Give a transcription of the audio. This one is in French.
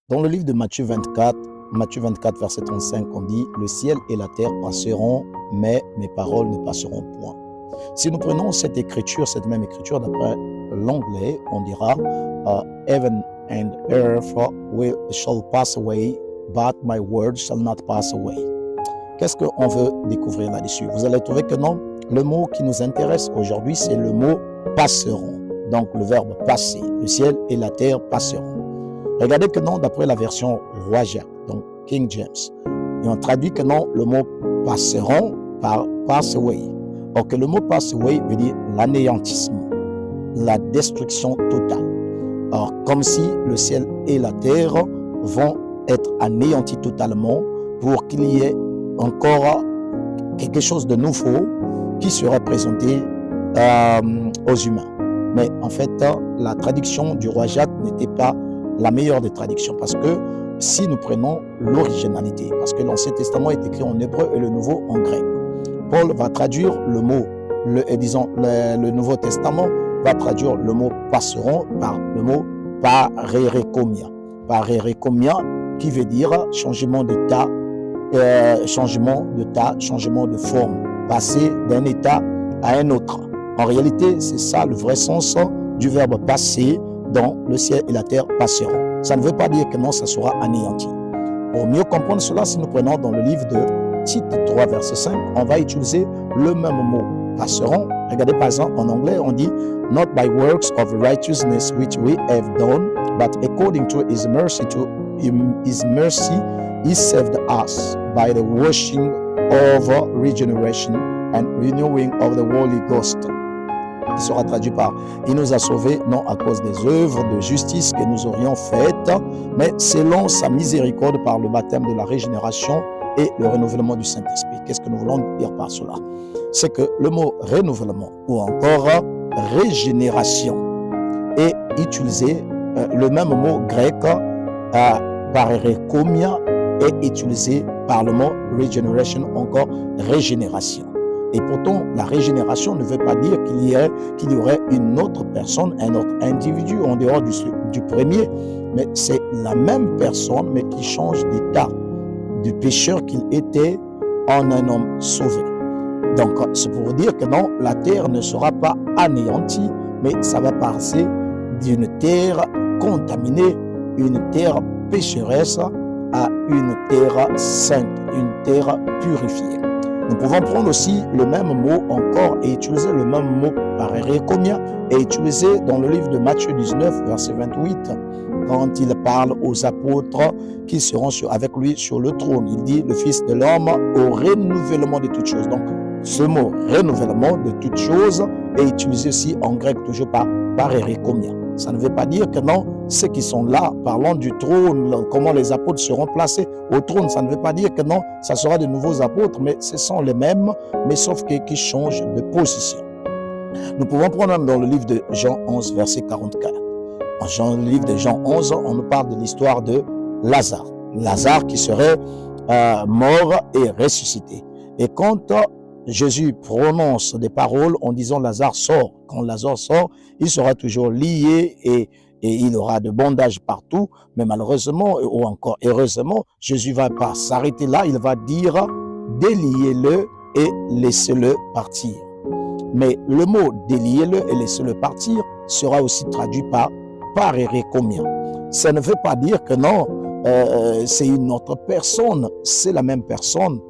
Dans le livre de Matthieu 24, verset 35, on dit « Le ciel et la terre passeront, mais mes paroles ne passeront point ». Si nous prenons cette écriture, cette même écriture, d'après l'anglais, on dira Heaven and earth shall pass away, but my word shall not pass away ». Qu'est-ce qu'on veut découvrir là-dessus? Vous allez trouver que non, le mot qui nous intéresse aujourd'hui, c'est le mot « passeront ». Donc le verbe « passer ». Le ciel et la terre passeront. Regardez que non, d'après la version Roi Jacques, donc King James, et on traduit que non, le mot passeront par pass away. Or que le mot pass away veut dire l'anéantissement, la destruction totale. Or, comme si le ciel et la terre vont être anéantis totalement pour qu'il y ait encore quelque chose de nouveau qui sera présenté aux humains. Mais en fait, la traduction du Roi Jacques n'était pas la meilleure des traductions, parce que si nous prenons l'originalité, parce que l'Ancien Testament est écrit en hébreu et le Nouveau en grec, Paul va traduire le mot, le Nouveau Testament va traduire le mot passeront par le mot parerekomia. Parerekomia qui veut dire changement d'état, changement de forme, passer d'un état à un autre. En réalité, c'est ça le vrai sens du verbe passer dans le ciel et la terre passeront. Ça ne veut pas dire que non, ça sera anéanti. Pour mieux comprendre cela, si nous prenons dans le livre de Tite 3, verset 5, on va utiliser le même mot, passeront. Regardez par exemple, en anglais, on dit « Not by works of righteousness which we have done, but according to his mercy, he saved us by the washing of regeneration and renewing of the Holy Ghost. » Qui sera traduit par « Il nous a sauvés, non à cause des œuvres de justice que nous aurions faites, mais selon sa miséricorde par le baptême de la régénération et le renouvellement du Saint-Esprit. » Qu'est-ce que nous voulons dire par cela? C'est que le mot « renouvellement » ou encore « régénération » est utilisé, le même mot grec « parerekomia » est utilisé par le mot « regeneration » encore « régénération ». Et pourtant, la régénération ne veut pas dire qu'il y aurait une autre personne, un autre individu en dehors du premier, mais c'est la même personne, mais qui change d'état du pécheur qu'il était en un homme sauvé. Donc, c'est pour vous dire que non, la terre ne sera pas anéantie, mais ça va passer d'une terre contaminée, une terre pécheresse, à une terre sainte, une terre purifiée. Nous pouvons prendre aussi le même mot encore et utiliser le même mot parerekomia et utiliser dans le livre de Matthieu 19, verset 28, quand il parle aux apôtres qui seront avec lui sur le trône. Il dit, le Fils de l'homme au renouvellement de toutes choses. Donc, ce mot renouvellement de toutes choses est utilisé aussi en grec toujours par parerekomia. Ça ne veut pas dire que non, ceux qui sont là, parlant du trône, comment les apôtres seront placés au trône, ça ne veut pas dire que non, ça sera de nouveaux apôtres, mais ce sont les mêmes, mais sauf qu'ils changent de position. Nous pouvons prendre dans le livre de Jean 11, verset 44. Dans le livre de Jean 11, on nous parle de l'histoire de Lazare. Lazare qui serait mort et ressuscité. Et quand Jésus prononce des paroles en disant Lazare sort. Quand Lazare sort, il sera toujours lié et il aura de bandages partout. Mais malheureusement, ou encore heureusement, Jésus ne va pas s'arrêter là. Il va dire déliez-le et laissez-le partir. Mais le mot déliez-le et laissez-le partir sera aussi traduit par parerekomia. Ça ne veut pas dire que non, c'est une autre personne, c'est la même personne.